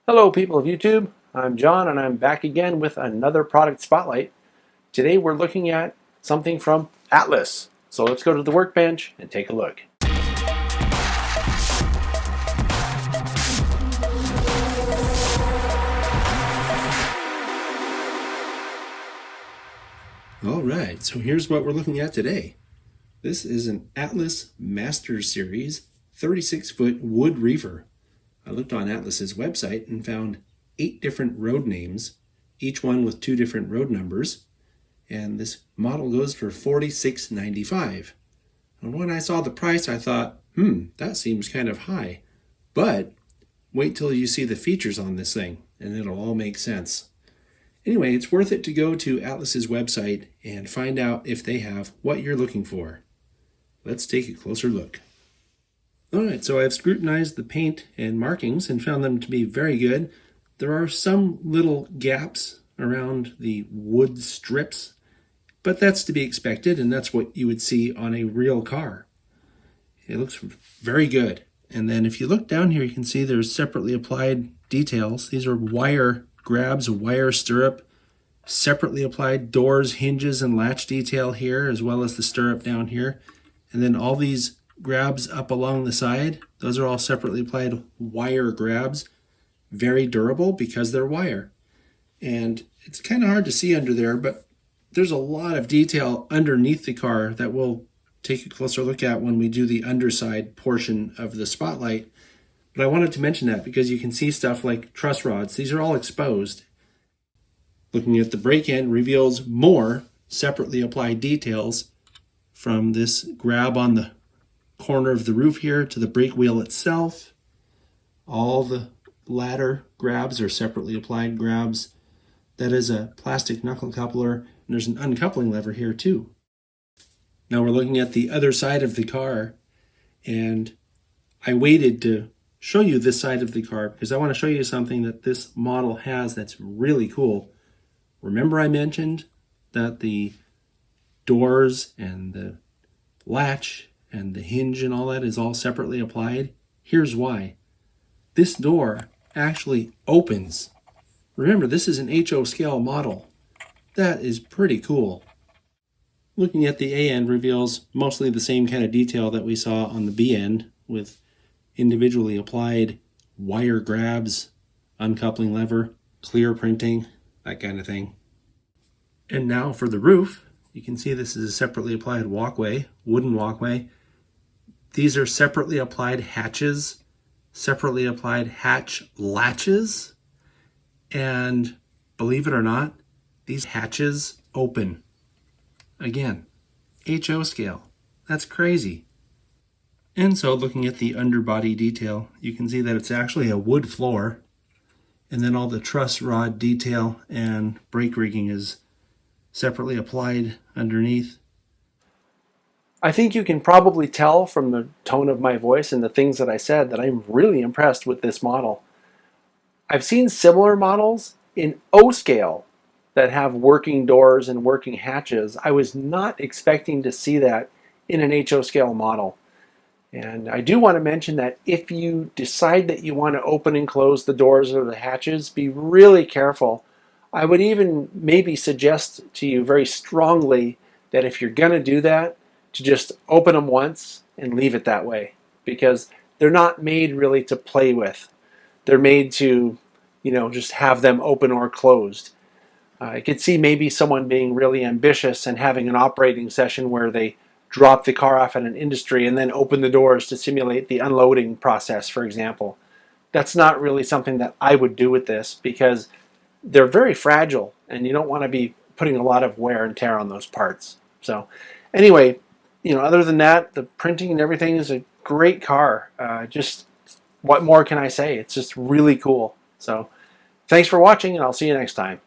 Hello people of YouTube, I'm John and I'm back again with another product spotlight. Today we're looking at something from Atlas. So let's go to the workbench and take a look. Alright, so here's what we're looking at today. This is an Atlas Master Series 36-foot wood reefer. I looked on Atlas's website and found 8 different road names, each one with 2 different road numbers, and this model goes for $46.95. And when I saw the price, I thought, that seems kind of high. But wait till you see the features on this thing, and it'll all make sense. Anyway, it's worth it to go to Atlas's website and find out if they have what you're looking for. Let's take a closer look. Alright, so I've scrutinized the paint and markings and found them to be very good. There are some little gaps around the wood strips, but that's to be expected, and that's what you would see on a real car. It looks very good. And then if you look down here, you can see there's separately applied details. These are wire grabs, a wire stirrup, separately applied doors, hinges, and latch detail here, as well as the stirrup down here. And then all these grabs up along the side, those are all separately applied wire grabs. Very durable because they're wire. And it's kind of hard to see under there, but there's a lot of detail underneath the car that we'll take a closer look at when we do the underside portion of the spotlight. But I wanted to mention that because you can see stuff like truss rods. These are all exposed. Looking at the brake end reveals more separately applied details from this grab on the corner of the roof here to the brake wheel itself. All the ladder grabs are separately applied grabs. That is a plastic knuckle coupler, and there's an uncoupling lever here too. Now we're looking at the other side of the car, and I waited to show you this side of the car because I want to show you something that this model has that's really cool. Remember I mentioned that the doors and the latch and the hinge and all that is all separately applied? Here's why. This door actually opens. Remember, this is an HO scale model. That is pretty cool. Looking at the A end reveals mostly the same kind of detail that we saw on the B end with individually applied wire grabs, uncoupling lever, clear printing, that kind of thing. And now for the roof, you can see this is a separately applied walkway, wooden walkway. These are separately applied hatches, separately applied hatch latches, and believe it or not, these hatches open. Again, HO scale. That's crazy. And so looking at the underbody detail, you can see that it's actually a wood floor, and then all the truss rod detail and brake rigging is separately applied underneath. I think you can probably tell from the tone of my voice and the things that I said that I'm really impressed with this model. I've seen similar models in O scale that have working doors and working hatches. I was not expecting to see that in an HO scale model. And I do want to mention that if you decide that you want to open and close the doors or the hatches, be really careful. I would even maybe suggest to you very strongly that if you're going to do that, to just open them once and leave it that way, because they're not made really to play with. They're made to, just have them open or closed. I could see maybe someone being really ambitious and having an operating session where they drop the car off at an industry and then open the doors to simulate the unloading process, for example. That's not really something that I would do with this because they're very fragile and you don't want to be putting a lot of wear and tear on those parts. So anyway, other than that, the printing and everything is a great car. Just what more can I say? It's just really cool. So thanks for watching, and I'll see you next time.